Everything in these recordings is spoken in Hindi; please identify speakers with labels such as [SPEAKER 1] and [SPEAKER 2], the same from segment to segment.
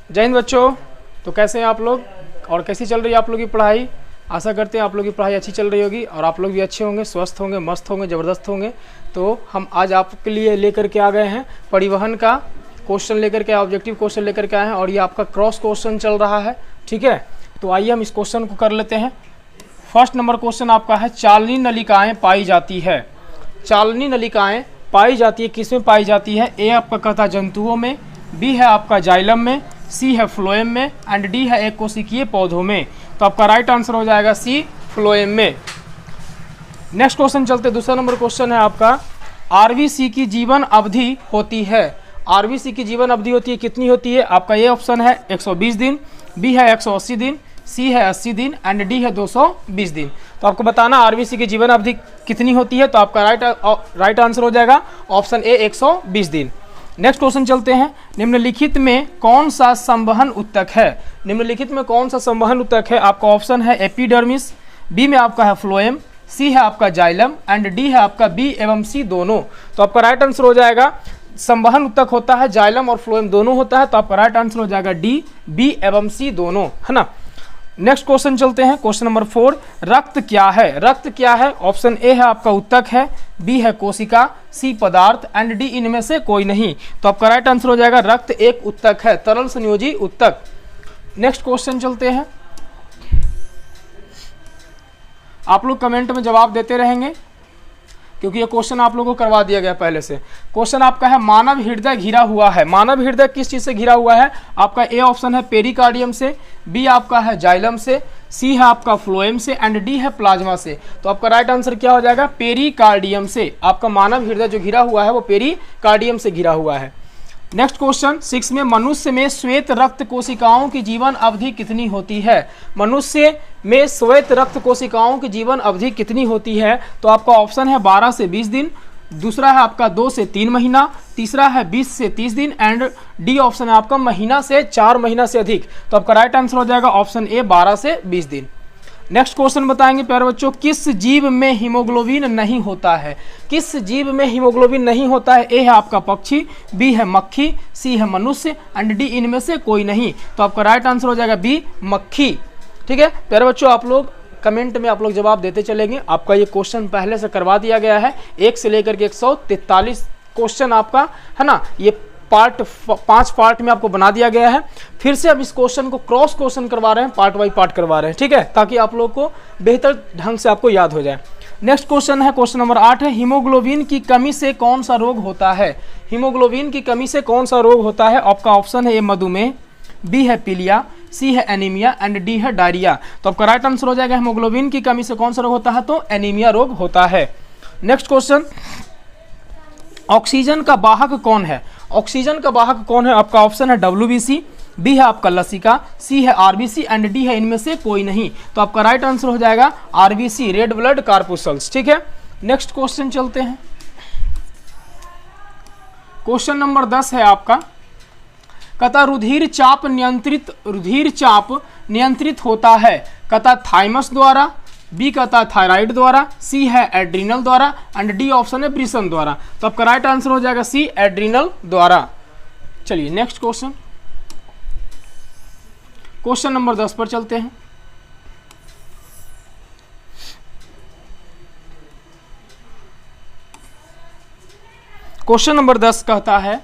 [SPEAKER 1] जय हिंद बच्चों। तो कैसे हैं आप लोग और कैसी चल रही है आप लोग की पढ़ाई? आशा करते हैं आप लोग की पढ़ाई अच्छी चल रही होगी और आप लोग भी अच्छे होंगे, स्वस्थ होंगे, मस्त होंगे, ज़बरदस्त होंगे। तो हम आज आपके लिए लेकर के आ गए हैं परिवहन का क्वेश्चन लेकर के, ऑब्जेक्टिव क्वेश्चन लेकर के आए हैं और ये आपका क्रॉस क्वेश्चन चल रहा है। ठीक है, तो आइए हम इस क्वेश्चन को कर लेते हैं। फर्स्ट नंबर क्वेश्चन आपका है, चालनी नलिकाएँ पाई जाती है। चालनी नलिकाएँ पाई जाती है, किस में पाई जाती है? ए आपका कहता है जंतुओं में, बी है आपका जाइलम में, सी है फ्लोएम में एंड डी है एक कोशिकीय पौधों में। तो आपका राइट आंसर हो जाएगा सी, फ्लोएम में। नेक्स्ट क्वेश्चन चलते, दूसरा नंबर क्वेश्चन है आपका, आरबीसी की जीवन अवधि होती है। आरबीसी की जीवन अवधि होती है, कितनी होती है? आपका ए ऑप्शन है 120 दिन, बी है 180 दिन, सी है 80 दिन एंड डी है 220 दिन। तो आपको बताना आरबीसी की जीवन अवधि कितनी होती है। तो आपका राइट आंसर हो जाएगा ऑप्शन ए 120 दिन। नेक्स्ट क्वेश्चन चलते हैं, निम्नलिखित में कौन सा संवहन ऊतक है? निम्नलिखित में कौन सा संवहन ऊतक है? आपका ऑप्शन है एपिडर्मिस, बी में आपका है फ्लोएम, सी है आपका जाइलम एंड डी है आपका बी एवं सी दोनों। तो आपका राइट आंसर हो जाएगा, संवहन ऊतक होता है जाइलम और फ्लोएम दोनों होता है। तो आपका राइट आंसर हो जाएगा डी, बी एवं सी दोनों, है ना। नेक्स्ट क्वेश्चन चलते हैं, क्वेश्चन नंबर 4, रक्त क्या है? रक्त क्या है? ऑप्शन ए है आपका ऊतक है, बी है कोशिका, सी पदार्थ एंड डी इनमें से कोई नहीं। तो आपका राइट आंसर हो जाएगा रक्त एक ऊतक है, तरल संयोजी ऊतक। नेक्स्ट क्वेश्चन चलते हैं, आप लोग कमेंट में जवाब देते रहेंगे क्योंकि ये क्वेश्चन आप लोगों को करवा दिया गया पहले से। क्वेश्चन आपका है, मानव हृदय घिरा हुआ है। मानव हृदय किस चीज से घिरा हुआ है? आपका ए ऑप्शन है पेरिकार्डियम से, बी आपका है जाइलम से, सी है आपका फ्लोएम से एंड डी है प्लाज्मा से। तो आपका राइट आंसर क्या हो जाएगा? पेरिकार्डियम से। आपका मानव हृदय जो घिरा हुआ है वो पेरिकार्डियम से घिरा हुआ है। नेक्स्ट क्वेश्चन 6 में, मनुष्य में श्वेत रक्त कोशिकाओं की जीवन अवधि कितनी होती है? मनुष्य में श्वेत रक्त कोशिकाओं की जीवन अवधि कितनी होती है? तो आपका ऑप्शन है 12 से 20 दिन, दूसरा है आपका 2 से 3 महीना, तीसरा है 20 से 30 दिन एंड डी ऑप्शन है आपका महीना से 4 महीना से अधिक। तो आपका राइट आंसर हो जाएगा ऑप्शन ए 12 से 20 दिन। नेक्स्ट क्वेश्चन बताएंगे प्यारे बच्चों, किस जीव में हीमोग्लोबिन नहीं होता है? किस जीव में हीमोग्लोबिन नहीं होता है? ए है आपका पक्षी, बी है मक्खी, सी है मनुष्य एंड डी इनमें से कोई नहीं। तो आपका राइट आंसर हो जाएगा बी, मक्खी। ठीक है प्यारे बच्चों, आप लोग कमेंट में आप लोग जवाब देते चलेंगे। आपका ये क्वेश्चन पहले से करवा दिया गया है, 1 से लेकर के 143 क्वेश्चन आपका, है ना। ये 5 पार्ट में आपको बना दिया गया है। फिर से अब इस क्वेश्चन को क्रॉस क्वेश्चन करवा रहे हैं, पार्ट बाई पार्ट करवा रहे हैं, ठीक है, ताकि आप लोग को बेहतर ढंग से आपको याद हो जाए। नेक्स्ट क्वेश्चन है, क्वेश्चन नंबर 8 है, हीमोग्लोबिन की कमी से कौन सा रोग होता है? हीमोग्लोबिन की कमी से कौन सा रोग होता है? आपका ऑप्शन है ए मधुमेह, बी है पीलिया, सी है एनीमिया एंड डी है डायरिया। तो आपका राइट आंसर हो जाएगा हीमोग्लोबिन की कमी से कौन सा रोग होता है? तो एनीमिया रोग होता है। नेक्स्ट क्वेश्चन, ऑक्सीजन का वाहक कौन है? ऑक्सीजन का वाहक कौन है? आपका ऑप्शन है WBC, बी है आपका लसिका, सी है RBC एंड डी है इनमें से कोई नहीं। तो आपका राइट आंसर हो जाएगा RBC, रेड ब्लड कार्पुसल्स। ठीक है, नेक्स्ट क्वेश्चन चलते हैं, क्वेश्चन नंबर 10 है आपका, कथा रुधिर चाप नियंत्रित होता है कथा थाइमस द्वारा, बी कहता है थायराइड द्वारा, सी है एड्रिनल द्वारा एंड डी ऑप्शन है ब्रिसन द्वारा। तो आपका राइट आंसर हो जाएगा सी, एड्रिनल द्वारा। चलिए नेक्स्ट क्वेश्चन, क्वेश्चन नंबर 10 पर चलते हैं। क्वेश्चन नंबर 10 कहता है,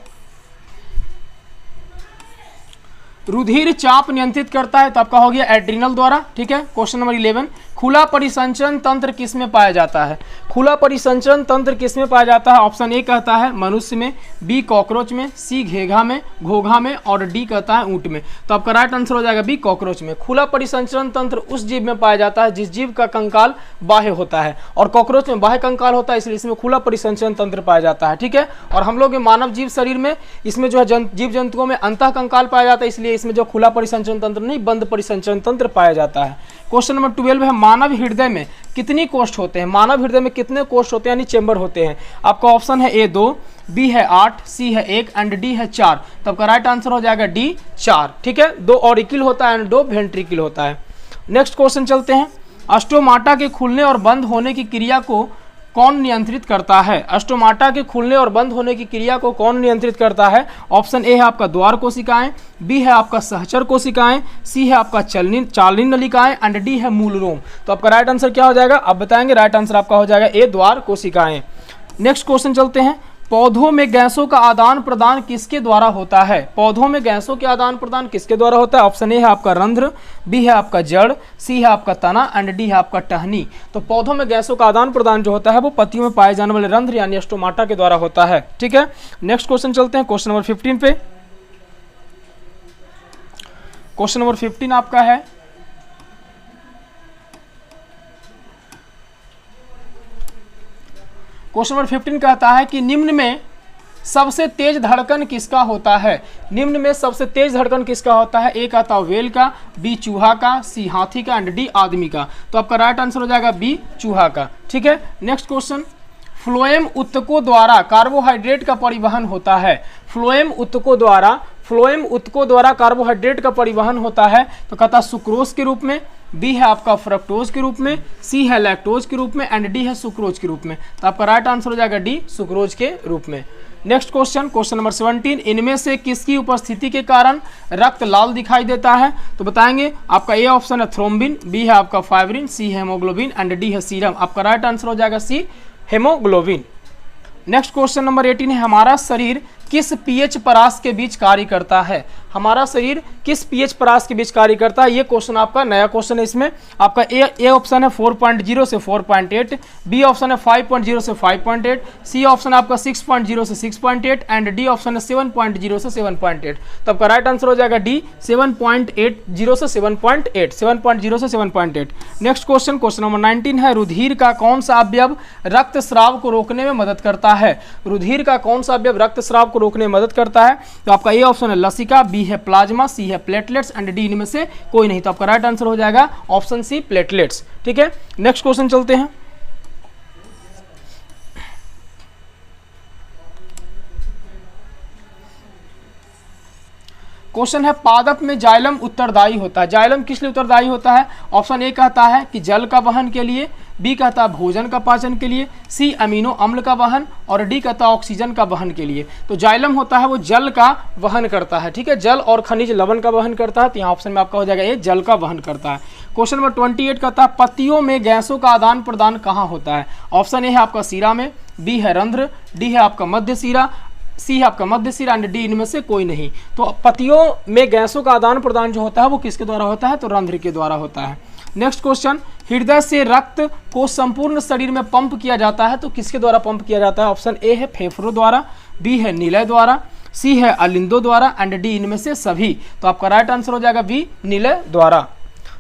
[SPEAKER 1] रुधिर चाप नियंत्रित करता है। तो आपका हो गया एड्रिनल द्वारा। ठीक है, क्वेश्चन नंबर 11, खुला परिसंचरण तंत्र किस में पाया जाता है? खुला परिसंचरण तंत्र किस में पाया जाता है? ऑप्शन ए कहता है मनुष्य में, बी कॉकरोच में, सी घोघा में और डी कहता है ऊंट में। तो आपका राइट आंसर हो जाएगा बी, कॉकरोच में। खुला परिसंचरण तंत्र उस जीव में पाया जाता है जिस जीव का कंकाल बाह्य होता है, और कॉकरोच में बाह्य कंकाल होता है, इसलिए इसमें खुला परिसंचरण तंत्र पाया जाता है। ठीक है, और हम लोग मानव जीव शरीर में इसमें जो है जीव जंतुओं में अंतः कंकाल पाया जाता है, इसलिए इसमें जो खुला परिसंचरण तंत्र नहीं, बंद परिसंचरण तंत्र पाया जाता है। क्वेश्चन नंबर 12 है, मानव हृदय में कितनी कोष्ठ होते हैं? मानव हृदय में कितने कोष्ठ होते हैं, यानी चेंबर होते हैं? आपका ऑप्शन है ए 2, बी है 8, सी है 1 एंड डी है 4। तो आपका राइट आंसर हो जाएगा डी, 4। ठीक है, 2 ऑरिकल होता है एंड 2 वेंट्रिकल होता है। नेक्स्ट क्वेश्चन चलते हैं, स्टोमाटा के खुलने और बंद होने की क्रिया को कौन नियंत्रित करता है? स्टोमाटा के खुलने और बंद होने की क्रिया को कौन नियंत्रित करता है? ऑप्शन ए है आपका द्वार कोशिकाएं, बी है आपका सहचर कोशिकाएं, सी है आपका चालनी नलिकाएं एंड डी है मूल रोम। तो आपका राइट आंसर क्या हो जाएगा? आप बताएंगे। राइट आंसर आपका हो जाएगा ए, द्वार कोशिकाएं। नेक्स्ट क्वेश्चन चलते हैं। पौधों में गैसों का आदान प्रदान किसके द्वारा होता है? पौधों में गैसों के आदान प्रदान किसके द्वारा होता है? ऑप्शन ए है आपका रंध्र, बी है आपका जड़, सी है आपका तना एंड डी है आपका टहनी। तो पौधों में गैसों का आदान प्रदान जो होता है वो पत्तियों में पाए जाने वाले रंध्र यानी स्टोमाटा के द्वारा होता है। ठीक है, नेक्स्ट क्वेश्चन चलते हैं क्वेश्चन नंबर 15 पे। क्वेश्चन नंबर 15 आपका है, क्वेश्चन नंबर 15 कहता है कि निम्न में सबसे तेज धड़कन किसका होता है? निम्न में सबसे तेज धड़कन किसका होता है? ए कहता है व्हेल का, बी चूहा का, सी हाथी का एंड डी आदमी का। तो आपका राइट आंसर हो जाएगा बी, चूहा का। ठीक है, नेक्स्ट क्वेश्चन। फ्लोएम उत्तकों द्वारा कार्बोहाइड्रेट का परिवहन होता है। फ्लोएम उत्तकों द्वारा कार्बोहाइड्रेट का परिवहन होता है। तो कहता है सुक्रोज के रूप में, बी है आपका फ्रक्टोज के रूप में, सी है लैक्टोज के रूप में एंड डी है सुक्रोज के रूप में। तो आपका राइट आंसर हो जाएगा डी, सुक्रोज के रूप में। Next question, question number 17। इनमें से किसकी उपस्थिति के कारण रक्त लाल दिखाई देता है? तो बताएंगे। आपका ए ऑप्शन है थ्रोम्बिन, बी है आपका फाइब्रिन, सी है हेमोग्लोबिन एंड डी है सीरम। आपका राइट आंसर हो जाएगा सी, हेमोग्लोबिन। नेक्स्ट क्वेश्चन नंबर 18 है, हमारा शरीर किस पीएच परास के बीच कार्य करता है? हमारा शरीर किस पीएच परास के बीच कार्य करता है? ये क्वेश्चन आपका नया क्वेश्चन है। इसमें आपका ए ऑप्शन है 4.0 से 4.8, बी ऑप्शन है 5.0 से 5.8, सी ऑप्शन है आपका 6.0 से 6.8 एंड डी ऑप्शन है 7.0 से 7.8। तो आपका राइट आंसर हो जाएगा डी, 7.80 से 7.8, 7.0 से 7.8। नेक्स्ट क्वेश्चन, क्वेश्चन नंबर 19 है, रुधिर का कौन सा अवयव रक्तस्राव को रोकने में मदद करता है? रुधिर का कौन सा अवयव रक्तस्राव को रोकने में मदद करता है? तो आपका ए ऑप्शन है लसिका, बी है प्लाज्मा, सी है प्लेटलेट्स एंड डी इनमें से कोई नहीं। तो आपका राइट आंसर हो जाएगा ऑप्शन सी, प्लेटलेट्स। ठीक है, नेक्स्ट क्वेश्चन चलते हैं। क्वेश्चन है, पादप में जाइलम उत्तरदायी होता है। जाइलम किस लिए उत्तरदायी होता है? ऑप्शन ए कहता है कि जल का वहन के लिए, बी कहता है भोजन का पाचन के लिए, सी अमीनो अम्ल का वहन और डी कहता है ऑक्सीजन का वहन के लिए। तो जाइलम होता है वो जल का वहन करता है। ठीक है, जल और खनिज लवण का वहन करता है। तो यहाँ ऑप्शन में आपका हो जाएगा ये, जल का वहन करता है। क्वेश्चन नंबर 28 कहता है, पत्तियों में गैसों का आदान प्रदान कहाँ होता है? ऑप्शन ए है आपका सीरा में, बी है रंध्र, डी है आपका मध्य सीरा, सी है आपका मध्य सिरा एंड डी इनमें से कोई नहीं। तो पत्तियों में गैसों का आदान प्रदान जो होता है वो किसके द्वारा होता है? तो रंध्र के द्वारा होता है। नेक्स्ट क्वेश्चन, हृदय से रक्त को संपूर्ण शरीर में पंप किया जाता है तो किसके द्वारा पंप किया जाता है? ऑप्शन ए है फेफड़ों द्वारा, बी है नीलय द्वारा, सी है अलिंदों द्वारा एंड डी इनमें से सभी। तो आपका राइट आंसर हो जाएगा बी, नीलय द्वारा।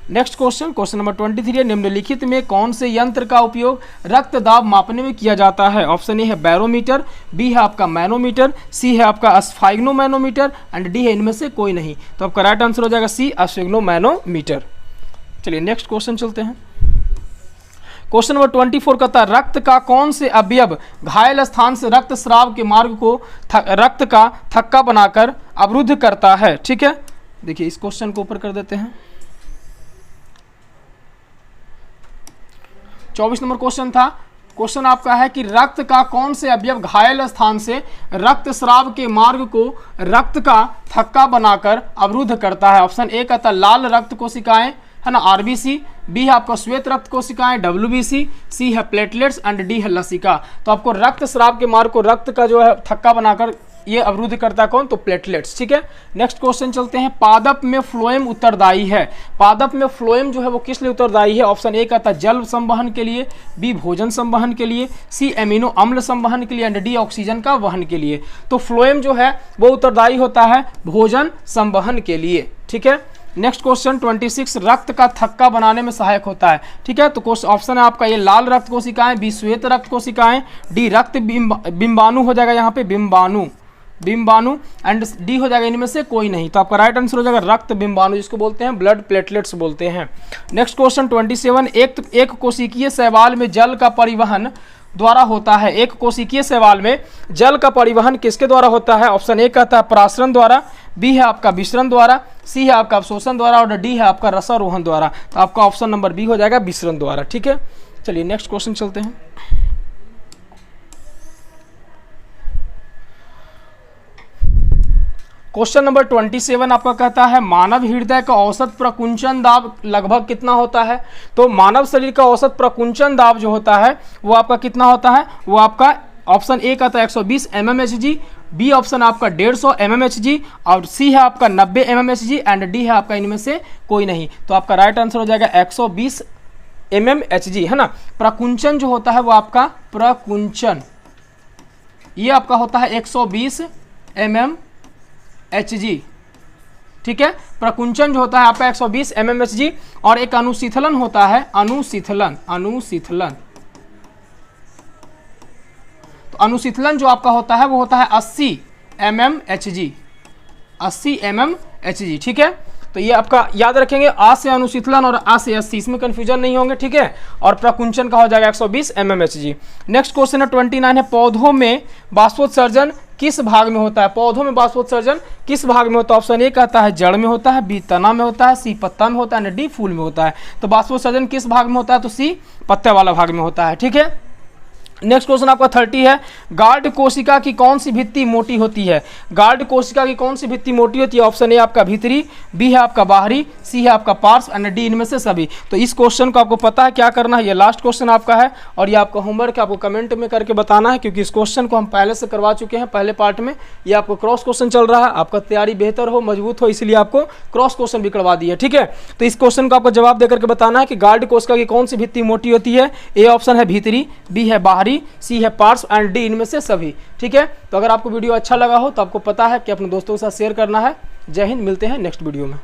[SPEAKER 1] नेक्स्ट क्वेश्चन, क्वेश्चन नंबर 23 है, निम्नलिखित में कौन से यंत्र का उपयोग रक्त दाब मापने में किया जाता है? ऑप्शन ए है बैरोमीटर, बी है आपका मैनोमीटर, सी है आपका स्फाइग्नोमैनोमीटर एंड डी है इनमें से कोई नहीं। तो आपका राइट आंसर हो जाएगा सी, स्फाइग्नोमैनोमीटर। चलिए नेक्स्ट क्वेश्चन चलते हैं। क्वेश्चन नंबर 24 कहता है, रक्त का कौन से अवयव घायल स्थान से रक्त स्राव के मार्ग को रक्त का थक्का बनाकर अवरुद्ध करता है? ठीक है, देखिए इस क्वेश्चन को ऊपर कर देते हैं। 24 नंबर क्वेश्चन था। क्वेश्चन आपका है कि रक्त का कौन से अवयव घायल स्थान से रक्त स्राव के मार्ग को रक्त का थक्का बनाकर अवरुद्ध करता है? ऑप्शन ए कहता है लाल रक्त कोशिकाएं, है ना, आरबीसी, बी है आपका श्वेत रक्त कोशिकाएं डब्ल्यूबीसी, सी है प्लेटलेट्स एंड डी है लसिका। तो आपको रक्त स्राव के मार्ग को रक्त का जो है थक्का बनाकर ये अवरुद्ध करता है कौन? तो प्लेटलेट्स। ठीक है, नेक्स्ट क्वेश्चन चलते हैं। पादप में फ्लोएम उत्तरदायी है। पादप में फ्लोएम जो है वो किस लिए उत्तरदायी है? ऑप्शन ए कहता है जल संवहन के लिए, बी भोजन संवहन के लिए, सी एमिनो अम्ल संवहन के लिए एंड डी ऑक्सीजन का वहन के लिए। तो फ्लोएम जो है वो उत्तरदायी होता है भोजन संवहन के लिए। ठीक है, नेक्स्ट क्वेश्चन 26, रक्त का थक्का बनाने में सहायक होता है। ठीक है, तो ऑप्शन है आपका ये लाल रक्त कोशिकाएं, बी श्वेत रक्त कोशिकाएं, डी रक्त बिंबाणु हो जाएगा यहाँ पे, बिंबाणु एंड डी हो जाएगा इनमें से कोई नहीं। तो आपका राइट आंसर हो जाएगा रक्त बिंबाणु, जिसको बोलते हैं ब्लड प्लेटलेट्स बोलते हैं। नेक्स्ट क्वेश्चन 27, एक कोशिकीय शैवाल में जल का परिवहन द्वारा होता है। एक कोशिकीय शैवाल में जल का परिवहन किसके द्वारा होता है? ऑप्शन ए कहता है प्रासरण द्वारा, बी है आपका विसरण द्वारा, सी है आपका अवशोषण द्वारा और डी है आपका रसारोहण द्वारा। तो आपका ऑप्शन नंबर बी हो जाएगा विसरण द्वारा। ठीक है, चलिए नेक्स्ट क्वेश्चन चलते हैं। क्वेश्चन नंबर 27 आपका कहता है मानव हृदय का औसत प्रकुंचन दाब लगभग कितना होता है। तो मानव शरीर का औसत प्रकुंचन दाब जो होता है वो आपका कितना होता है, वो आपका ऑप्शन ए कहता है 120 mmHg, बी ऑप्शन आपका 150 mmHg, और सी है आपका 90 mmHg एंड डी है आपका इनमें से कोई नहीं। तो आपका राइट आंसर हो जाएगा 120 mmHg, है ना। प्रकुंचन जो होता है वो आपका प्रकुंचन ये आपका होता है 120 mmHg, ठीक है। प्रकुंचन जो होता है आपका 120 mmHg, और एक अनुशीतलन होता है, अनुशीतलन तो अनुशीतलन जो आपका होता है वो होता है 80 mmHg, 80 mmHg, ठीक है। तो ये आपका याद रखेंगे, आ से अनुशीतलन और आ से 80, इसमें कंफ्यूजन नहीं होंगे, ठीक है। और प्रकुंचन का हो जाएगा 120 mmHg। नेक्स्ट क्वेश्चन है 29 है, पौधों में बाष्पोत्सर्जन किस भाग में होता है। पौधों में बाष्पोत्सर्जन किस भाग में होता है। ऑप्शन ए कहता है जड़ में होता है, बी तना में होता है, सी पत्ता में होता है, डी फूल में होता है। तो बाष्पोत्सर्जन किस भाग में होता है, तो सी पत्ते वाला भाग में होता है, ठीक है। नेक्स्ट क्वेश्चन आपका 30 है, गार्ड कोशिका की कौन सी भित्ति मोटी होती है। गार्ड कोशिका की कौन सी भित्ति मोटी होती है। ऑप्शन ए आपका भीतरी, बी है आपका बाहरी, सी है आपका पार्श्व एंड डी इनमें से सभी। तो इस क्वेश्चन को आपको पता है क्या करना है, ये लास्ट क्वेश्चन आपका है और ये आपका होमवर्क आपको कमेंट में करके बताना है, क्योंकि इस क्वेश्चन को हम पहले से करवा चुके हैं पहले पार्ट में। ये आपको क्रॉस क्वेश्चन चल रहा है, आपका तैयारी बेहतर हो, मजबूत हो, इसलिए आपको क्रॉस क्वेश्चन भी करवा दिया, ठीक है। तो इस क्वेश्चन को आपको जवाब देकर के बताना है कि गार्ड कोशिका की कौन सी भित्ति मोटी होती है। ए ऑप्शन है भीतरी, बी है बाहरी, सी है पार्श्व एंड डी इनमें से सभी, ठीक है। तो अगर आपको वीडियो अच्छा लगा हो तो आपको पता है कि अपने दोस्तों के साथ शेयर करना है। जय हिंद, मिलते हैं नेक्स्ट वीडियो में।